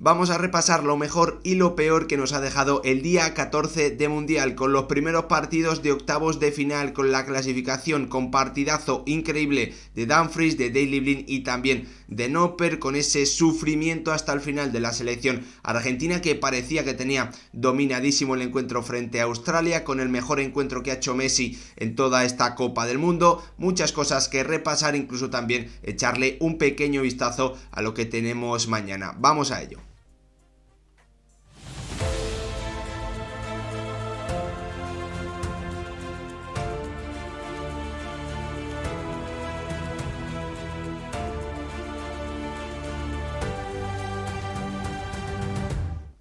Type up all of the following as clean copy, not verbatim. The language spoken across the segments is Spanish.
Vamos a repasar lo mejor y lo peor que nos ha dejado el día 14 de Mundial, con los primeros partidos de octavos de final, con la clasificación, con partidazo increíble de Dumfries, de Daley Blind y también de Noppert, con ese sufrimiento hasta el final de la selección argentina, que parecía que tenía dominadísimo el encuentro frente a Australia, con el mejor encuentro que ha hecho Messi en toda esta Copa del Mundo. Muchas cosas que repasar, incluso también echarle un pequeño vistazo a lo que tenemos mañana. Vamos a ello.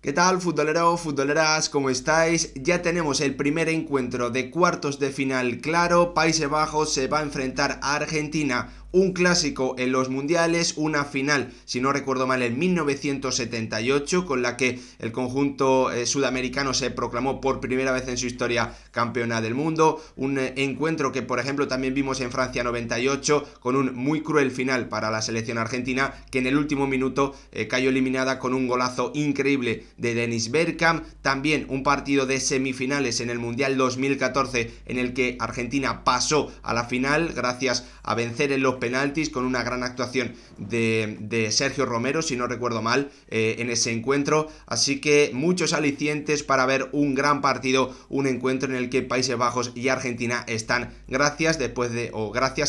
¿Qué tal, futboleros, futboleras? ¿Cómo estáis? Ya tenemos el primer encuentro de cuartos de final claro. Países Bajos se va a enfrentar a Argentina. Un clásico en los mundiales, una final, si no recuerdo mal, en 1978, con la que el conjunto sudamericano se proclamó por primera vez en su historia campeona del mundo. Un encuentro que, por ejemplo, también vimos en Francia 98, con un muy cruel final para la selección argentina, que en el último minuto cayó eliminada con un golazo increíble de Dennis Bergkamp. También un partido de semifinales en el Mundial 2014, en el que Argentina pasó a la final gracias a vencer en los penaltis, con una gran actuación de Sergio Romero, si no recuerdo mal, en ese encuentro. Así que muchos alicientes para ver un gran partido, un encuentro en el que Países Bajos y Argentina están gracias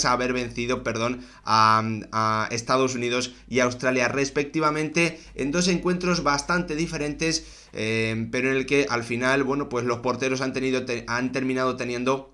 a haber vencido, a Estados Unidos y Australia respectivamente, en dos encuentros bastante diferentes, pero en el que al final, bueno, pues los porteros han terminado teniendo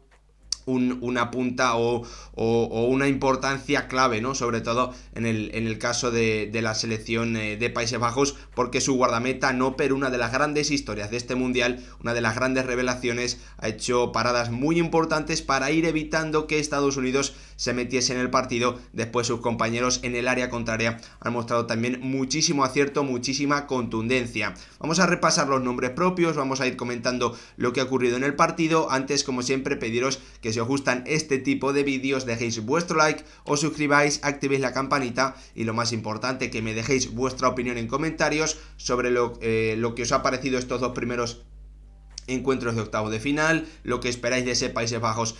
una punta o una importancia clave, ¿no? Sobre todo en el caso de la selección de Países Bajos, porque su guardameta Noppert, una de las grandes historias de este mundial, una de las grandes revelaciones, ha hecho paradas muy importantes para ir evitando que Estados Unidos se metiese en el partido. Después sus compañeros en el área contraria han mostrado también muchísimo acierto, muchísima contundencia. Vamos a repasar los nombres propios, vamos a ir comentando lo que ha ocurrido en el partido. Antes, como siempre, pediros que si os gustan este tipo de vídeos dejéis vuestro like, os suscribáis, activéis la campanita y, lo más importante, que me dejéis vuestra opinión en comentarios sobre lo que os ha parecido estos dos primeros encuentros de octavo de final, lo que esperáis de ese Países Bajos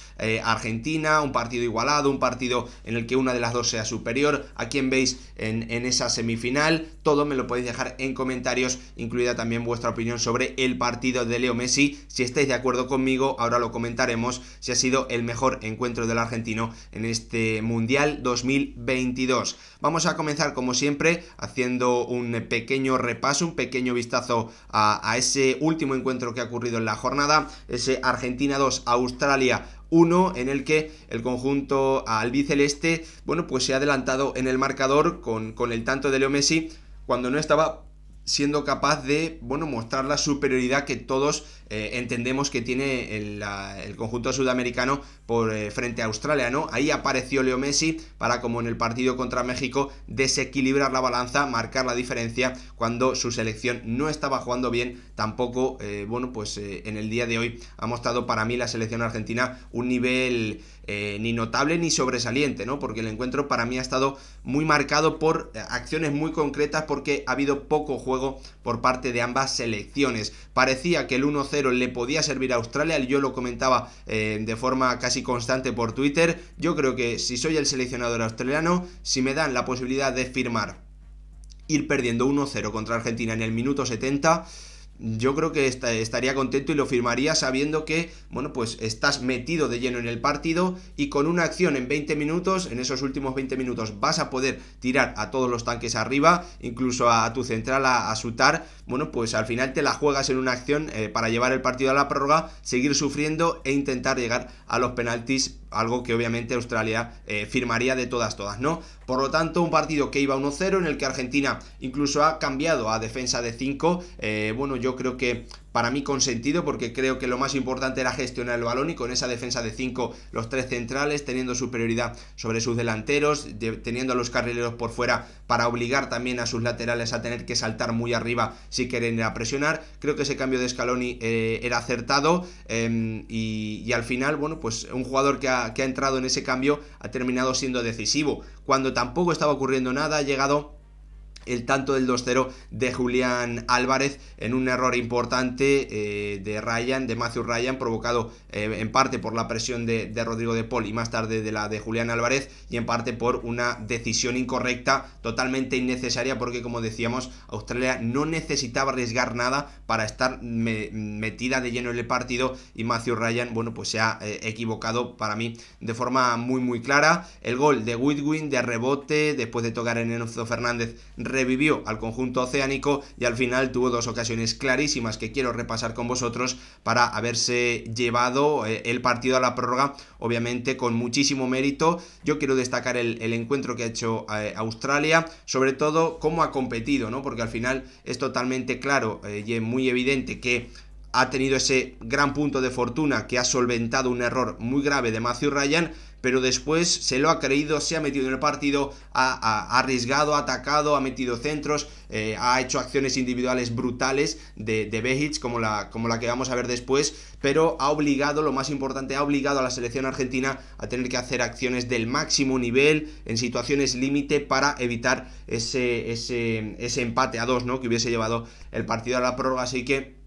Argentina, un partido igualado, un partido en el que una de las dos sea superior, a quién veis en esa semifinal. Todo me lo podéis dejar en comentarios, incluida también vuestra opinión sobre el partido de Leo Messi. Si estáis de acuerdo conmigo, ahora lo comentaremos, si ha sido el mejor encuentro del argentino en este Mundial 2022. Vamos a comenzar, como siempre, haciendo un pequeño repaso, un pequeño vistazo a ese último encuentro que ha ocurrido en la jornada, ese Argentina 2, Australia 1, en el que el conjunto albiceleste, bueno, pues se ha adelantado en el marcador con el tanto de Leo Messi, cuando no estaba siendo capaz de, bueno, mostrar la superioridad que todos entendemos que tiene el conjunto sudamericano frente a Australia, ¿no? Ahí apareció Leo Messi para, como en el partido contra México, desequilibrar la balanza, marcar la diferencia cuando su selección no estaba jugando bien. Tampoco, en el día de hoy ha mostrado para mí la selección argentina un nivel ni notable ni sobresaliente, ¿no? Porque el encuentro para mí ha estado muy marcado por acciones muy concretas, porque ha habido poco juego por parte de ambas selecciones. Parecía que el 1-0 le podía servir a Australia, yo lo comentaba de forma casi constante por Twitter. Yo creo que si soy el seleccionador australiano, si me dan la posibilidad de firmar ir perdiendo 1-0 contra Argentina en el minuto 70, yo creo que estaría contento y lo firmaría, sabiendo que, bueno, pues estás metido de lleno en el partido y con una acción en 20 minutos, en esos últimos 20 minutos vas a poder tirar a todos los tanques arriba, incluso a tu central, a Sutar. Bueno, pues al final te la juegas en una acción para llevar el partido a la prórroga, seguir sufriendo e intentar llegar a los penaltis, algo que obviamente Australia firmaría de todas, ¿no? Por lo tanto, un partido que iba 1-0, en el que Argentina incluso ha cambiado a defensa de 5. Yo creo que para mí consentido, porque creo que lo más importante era gestionar el balón, y con esa defensa de 5, los tres centrales teniendo superioridad sobre sus delanteros, teniendo a los carrileros por fuera para obligar también a sus laterales a tener que saltar muy arriba si quieren ir a presionar. Creo que ese cambio de Scaloni era acertado, y al final, bueno, pues un jugador que ha entrado en ese cambio ha terminado siendo decisivo. Cuando tampoco estaba ocurriendo nada, ha llegado el tanto del 2-0 de Julián Álvarez en un error importante de Matthew Ryan, provocado en parte por la presión de Rodrigo de Paul y más tarde de la de Julián Álvarez, y en parte por una decisión incorrecta, totalmente innecesaria, porque como decíamos, Australia no necesitaba arriesgar nada para estar metida de lleno en el partido, y Matthew Ryan, bueno, pues se ha equivocado para mí de forma muy clara. El gol de Goodwin de rebote, después de tocar en Enzo Fernández, revivió al conjunto oceánico y al final tuvo dos ocasiones clarísimas que quiero repasar con vosotros para haberse llevado el partido a la prórroga, obviamente con muchísimo mérito. Yo quiero destacar el encuentro que ha hecho Australia, sobre todo cómo ha competido, ¿no? Porque al final es totalmente claro y muy evidente que ha tenido ese gran punto de fortuna que ha solventado un error muy grave de Matthew Ryan, pero después se lo ha creído, se ha metido en el partido, ha arriesgado, ha atacado, ha metido centros, ha hecho acciones individuales brutales de Behic, como la que vamos a ver después, pero ha obligado, lo más importante, ha obligado a la selección argentina a tener que hacer acciones del máximo nivel, en situaciones límite, para evitar ese empate a 2, ¿no?, que hubiese llevado el partido a la prórroga. Así que,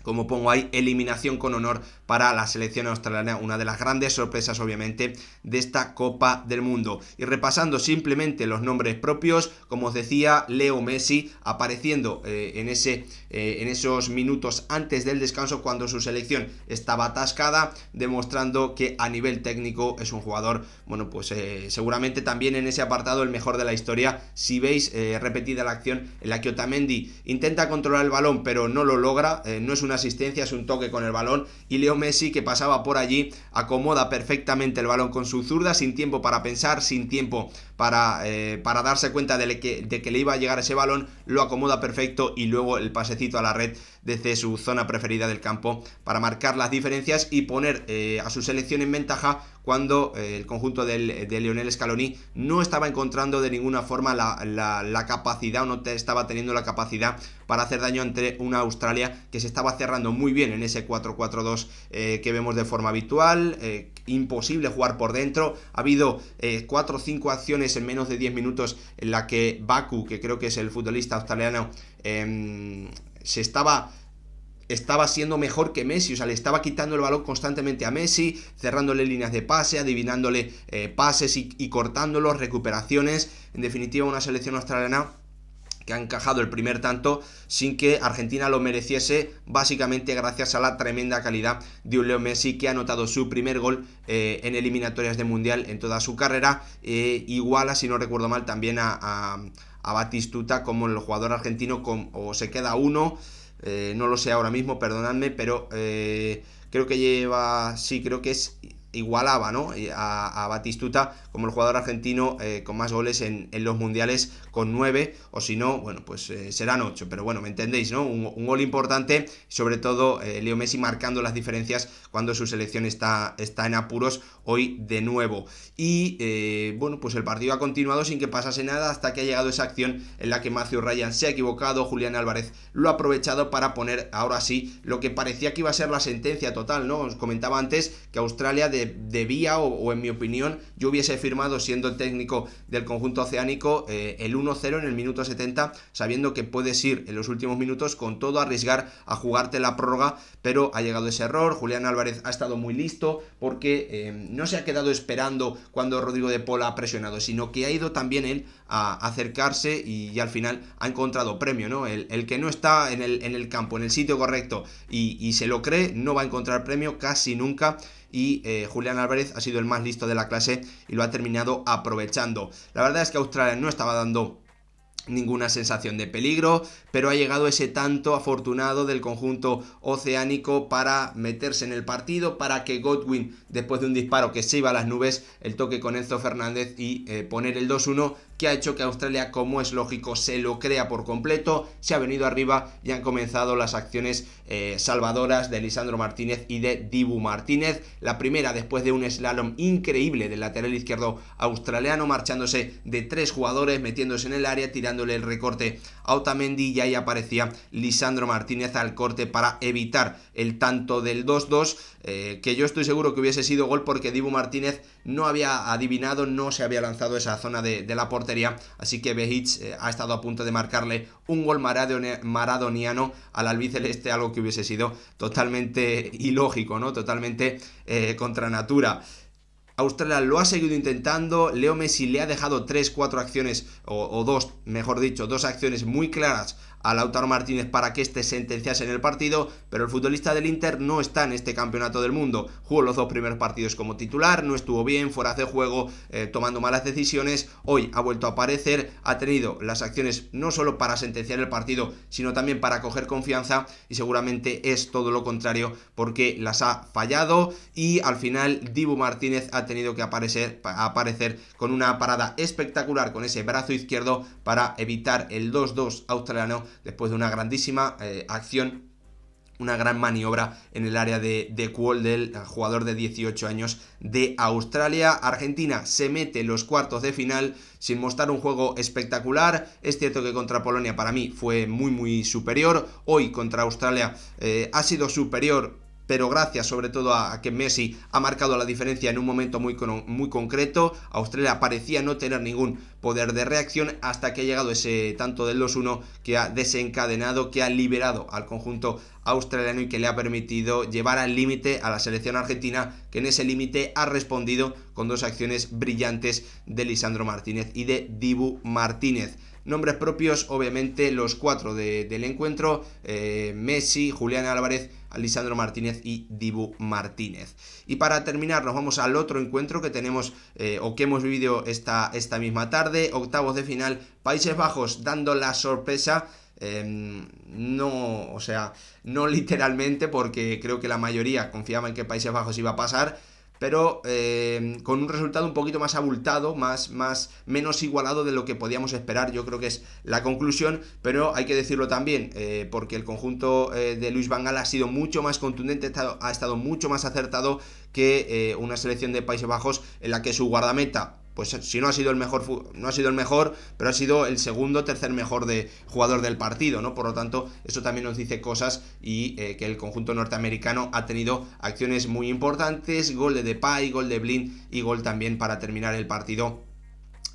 como pongo ahí, eliminación con honor para la selección australiana, una de las grandes sorpresas obviamente de esta Copa del Mundo. Y repasando simplemente los nombres propios, como os decía, Leo Messi apareciendo en esos minutos antes del descanso, cuando su selección estaba atascada, demostrando que a nivel técnico es un jugador, bueno, pues seguramente también en ese apartado el mejor de la historia. Si veis repetida la acción en la que Otamendi intenta controlar el balón pero no lo logra, no es una asistencia, es un toque con el balón, y Leo Messi, que pasaba por allí, acomoda perfectamente el balón con su zurda, sin tiempo para pensar, sin tiempo para darse cuenta de que le iba a llegar ese balón, lo acomoda perfecto, y luego el pasecito a la red desde su zona preferida del campo para marcar las diferencias y poner a su selección en ventaja, cuando el conjunto de Lionel Scaloni no estaba encontrando de ninguna forma la capacidad, o no estaba teniendo la capacidad para hacer daño ante una Australia que se estaba cerrando muy bien en ese 4-4-2 que vemos de forma habitual. Imposible jugar por dentro. Ha habido 4 o 5 acciones en menos de 10 minutos en la que Baku, que creo que es el futbolista australiano, estaba siendo mejor que Messi, o sea, le estaba quitando el balón constantemente a Messi, cerrándole líneas de pase, adivinándole pases y cortándolos, recuperaciones. En definitiva, una selección australiana que ha encajado el primer tanto sin que Argentina lo mereciese, básicamente gracias a la tremenda calidad de un Leo Messi, que ha anotado su primer gol en eliminatorias de Mundial en toda su carrera. Iguala, si no recuerdo mal, también a Batistuta como el jugador argentino, o se queda uno. No lo sé ahora mismo, perdonadme, pero creo que igualaba, ¿no?, a Batistuta como el jugador argentino con más goles en los mundiales, con 9, o si no, bueno, pues serán 8, pero bueno, me entendéis, ¿no? Un gol importante, sobre todo Leo Messi marcando las diferencias cuando su selección está en apuros, hoy de nuevo. Y bueno, pues el partido ha continuado sin que pasase nada, hasta que ha llegado esa acción en la que Matthew Ryan se ha equivocado, Julián Álvarez lo ha aprovechado para poner ahora sí lo que parecía que iba a ser la sentencia total, ¿no? Os comentaba antes que Australia debía, o en mi opinión, yo hubiese firmado, siendo técnico del conjunto oceánico, el 1-0 en el minuto 70, sabiendo que puedes ir en los últimos minutos con todo, arriesgar a jugarte la prórroga, pero ha llegado ese error. Julián Álvarez ha estado muy listo, porque no se ha quedado esperando cuando Rodrigo de Paul ha presionado, sino que ha ido también él a acercarse, y al final ha encontrado premio, ¿no? El que no está en el campo, en el sitio correcto, y se lo cree, no va a encontrar premio casi nunca. Y Julián Álvarez ha sido el más listo de la clase y lo ha terminado aprovechando. La verdad es que Australia no estaba dando ninguna sensación de peligro, pero ha llegado ese tanto afortunado del conjunto oceánico para meterse en el partido, para que Goodwin, después de un disparo que se iba a las nubes, el toque con Enzo Fernández y poner el 2-1, que ha hecho que Australia, como es lógico, se lo crea por completo, se ha venido arriba y han comenzado las acciones salvadoras de Lisandro Martínez y de Dibu Martínez. La primera, después de un slalom increíble del lateral izquierdo australiano, marchándose de 3 jugadores, metiéndose en el área, tirándole el recorte a Otamendi, y ahí aparecía Lisandro Martínez al corte para evitar el tanto del 2-2, que yo estoy seguro que hubiese sido gol, porque Dibu Martínez no había adivinado, no se había lanzado esa zona de la portería portería, así que Behic ha estado a punto de marcarle un gol maradoniano al albiceleste, algo que hubiese sido totalmente ilógico, ¿no? Totalmente contra natura. Australia lo ha seguido intentando, Leo Messi le ha dejado 3-4 acciones, o dos, mejor dicho, 2 acciones muy claras a Lautaro Martínez para que este sentenciase en el partido, pero el futbolista del Inter no está en este campeonato del mundo. Jugó los 2 primeros partidos como titular, no estuvo bien, fuera de juego, tomando malas decisiones. Hoy ha vuelto a aparecer, ha tenido las acciones no solo para sentenciar el partido, sino también para coger confianza, y seguramente es todo lo contrario porque las ha fallado, y al final Dibu Martínez ha tenido que aparecer con una parada espectacular con ese brazo izquierdo para evitar el 2-2 australiano, después de una grandísima acción, una gran maniobra en el área de Kuol, del jugador de 18 años de Australia. Argentina se mete en los cuartos de final sin mostrar un juego espectacular. Es cierto que contra Polonia para mí fue muy superior. Hoy contra Australia ha sido superior, pero gracias sobre todo a que Messi ha marcado la diferencia en un momento muy concreto. Australia parecía no tener ningún poder de reacción hasta que ha llegado ese tanto del 2-1 que ha desencadenado, que ha liberado al conjunto australiano y que le ha permitido llevar al límite a la selección argentina, que en ese límite ha respondido con 2 acciones brillantes de Lisandro Martínez y de Dibu Martínez. Nombres propios, obviamente, los 4 del encuentro: Messi, Julián Álvarez, Lisandro Martínez y Dibu Martínez. Y para terminar, nos vamos al otro encuentro que tenemos o que hemos vivido esta misma tarde. Octavos de final, Países Bajos dando la sorpresa. No literalmente, porque creo que la mayoría confiaba en que Países Bajos iba a pasar, pero con un resultado un poquito más abultado, menos igualado de lo que podíamos esperar. Yo creo que es la conclusión, pero hay que decirlo también, porque el conjunto de Louis van Gaal ha sido mucho más contundente, ha estado mucho más acertado que una selección de Países Bajos en la que su guardameta, pues si no ha sido el mejor, pero ha sido el segundo, tercer mejor jugador del partido, ¿no? Por lo tanto, eso también nos dice cosas, y que el conjunto norteamericano ha tenido acciones muy importantes: gol de Depay, gol de Blind y gol también para terminar el partido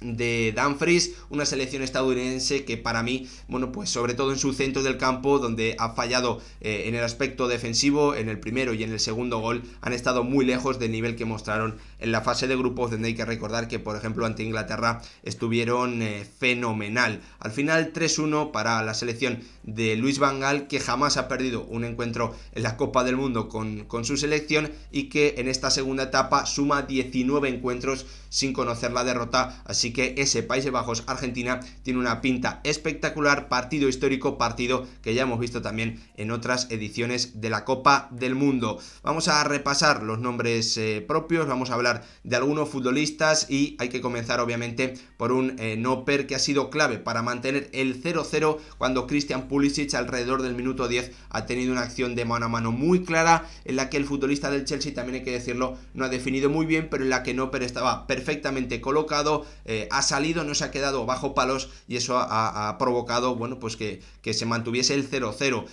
de Dumfries. Una selección estadounidense que para mí, bueno, pues sobre todo en su centro del campo, donde ha fallado en el aspecto defensivo, en el primero y en el segundo gol, han estado muy lejos del nivel que mostraron en la fase de grupos, donde hay que recordar que, por ejemplo, ante Inglaterra estuvieron fenomenal. Al final 3-1 para la selección de Louis van Gaal, que jamás ha perdido un encuentro en la Copa del Mundo con su selección, y que en esta segunda etapa suma 19 encuentros sin conocer la derrota. Así que ese Países Bajos-Argentina tiene una pinta espectacular, partido histórico, partido que ya hemos visto también en otras ediciones de la Copa del Mundo. Vamos a repasar los nombres propios, vamos a hablar de algunos futbolistas, y hay que comenzar obviamente por un Noper que ha sido clave para mantener el 0-0 cuando Christian Pulisic, alrededor del minuto 10, ha tenido una acción de mano a mano muy clara, en la que el futbolista del Chelsea, también hay que decirlo, no ha definido muy bien, pero en la que Noper estaba perfectamente colocado, ha salido, no se ha quedado bajo palos, y eso ha provocado, bueno, pues que se mantuviese el 0-0.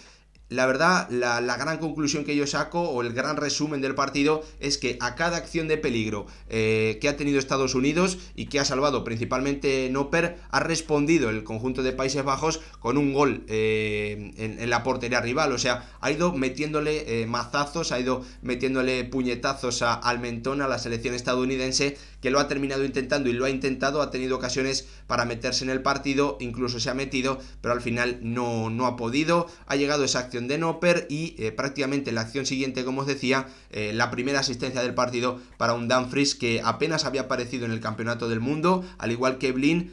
La verdad, la gran conclusión que yo saco, o el gran resumen del partido, es que a cada acción de peligro que ha tenido Estados Unidos, y que ha salvado principalmente Noper, ha respondido el conjunto de Países Bajos con un gol en la portería rival. O sea, ha ido metiéndole mazazos, ha ido metiéndole puñetazos al mentón a la selección estadounidense, que lo ha terminado intentando, y lo ha intentado, ha tenido ocasiones para meterse en el partido, incluso se ha metido, pero al final no ha podido. Ha llegado esa acción de Noper, y prácticamente la acción siguiente, como os decía, la primera asistencia del partido para un Dumfries que apenas había aparecido en el campeonato del mundo, al igual que Blind.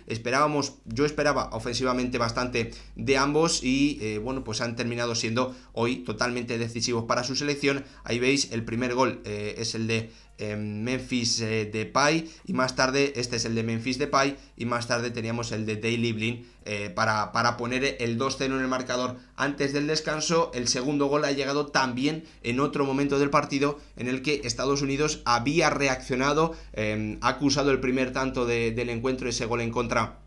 Yo esperaba ofensivamente bastante de ambos, y bueno, pues han terminado siendo hoy totalmente decisivos para su selección. Ahí veis, el primer gol es el de Memphis Depay, y más tarde este es el de Memphis Depay, y más tarde teníamos el de Daley Blind para poner el 2-0 en el marcador antes del descanso. El segundo gol ha llegado también en otro momento del partido, en el que Estados Unidos había reaccionado, ha acusado el primer tanto del encuentro, ese gol en contra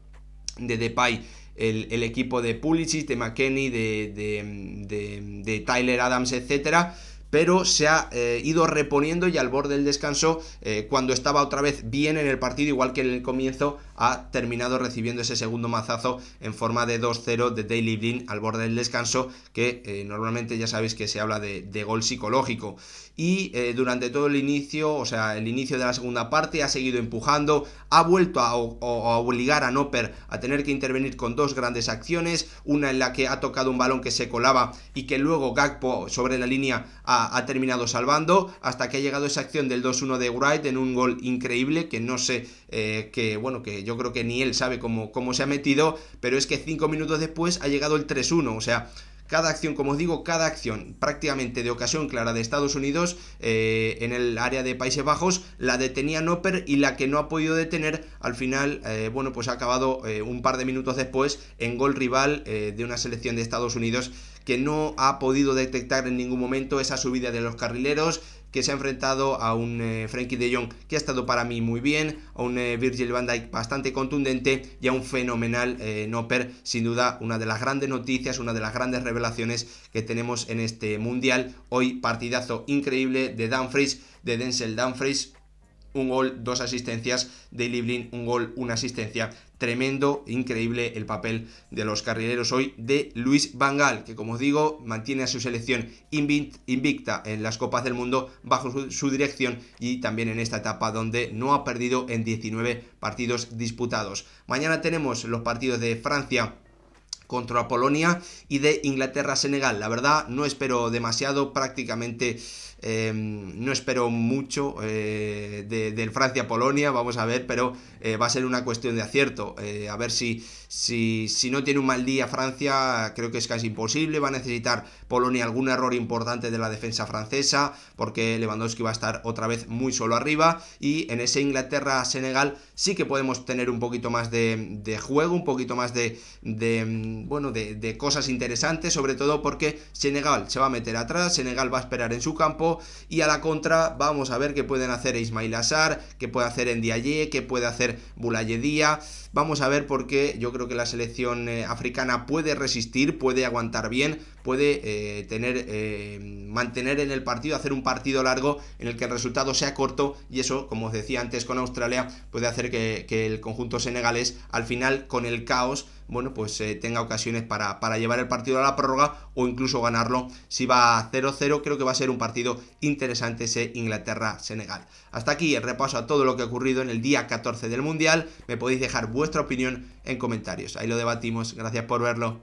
de Depay, el equipo de Pulisic, de McKennie, de Tyler Adams, etcétera. pero se ha ido reponiendo y al borde del descanso, cuando estaba otra vez bien en el partido, igual que en el comienzo, ha terminado recibiendo ese segundo mazazo en forma de 2-0 de Daley Blind al borde del descanso, que normalmente ya sabéis que se habla de gol psicológico. Y durante todo el inicio, o sea, el inicio de la segunda parte, ha seguido empujando, ha vuelto a obligar a Noper a tener que intervenir con dos grandes acciones, una en la que ha tocado un balón que se colaba y que luego Gakpo sobre la línea ha terminado salvando, hasta que ha llegado esa acción del 2-1 de Wright en un gol increíble que no sé, que yo creo que ni él sabe cómo se ha metido, pero es que 5 minutos después ha llegado el 3-1, o sea, cada acción, como os digo, cada acción prácticamente de ocasión clara de Estados Unidos en el área de Países Bajos la detenía Noper, y la que no ha podido detener al final, pues ha acabado un par de minutos después en gol rival de una selección de Estados Unidos que no ha podido detectar en ningún momento esa subida de los carrileros, que se ha enfrentado a un Frenkie de Jong que ha estado para mí muy bien, a un Virgil van Dijk bastante contundente y a un fenomenal Noper, sin duda una de las grandes noticias, una de las grandes revelaciones que tenemos en este mundial. Hoy partidazo increíble de Dumfries, de Denzel Dumfries. Un gol, 2 asistencias, Daley Blind, un gol, 1 asistencia. Tremendo, increíble el papel de los carrileros hoy de Louis van Gaal, que como os digo, mantiene a su selección invicta en las Copas del Mundo bajo su dirección, y también en esta etapa donde no ha perdido en 19 partidos disputados. Mañana tenemos los partidos de Francia contra Polonia y de Inglaterra-Senegal. La verdad, no espero demasiado, prácticamente no espero mucho del Francia-Polonia, vamos a ver, pero va a ser una cuestión de acierto. A ver si no tiene un mal día Francia, creo que es casi imposible. Va a necesitar Polonia algún error importante de la defensa francesa, porque Lewandowski va a estar otra vez muy solo arriba, y en ese Inglaterra-Senegal sí que podemos tener un poquito más de juego, un poquito más de cosas interesantes, sobre todo porque Senegal se va a meter atrás, Senegal va a esperar en su campo, y a la contra vamos a ver qué pueden hacer Ismail Assar, qué puede hacer Ndiaye, qué puede hacer Boulaye Dia. Vamos a ver, porque yo creo que la selección africana puede resistir, puede aguantar bien, puede mantener en el partido, hacer un partido largo en el que el resultado sea corto, y eso, como os decía antes con Australia, puede hacer que el conjunto senegalés al final, con el caos, tenga ocasiones para llevar el partido a la prórroga o incluso ganarlo. Si va a 0-0, creo que va a ser un partido interesante ese Inglaterra-Senegal. Hasta aquí el repaso a todo lo que ha ocurrido en el día 14 del Mundial. Me podéis dejar vuestra opinión en comentarios, ahí lo debatimos. Gracias por verlo.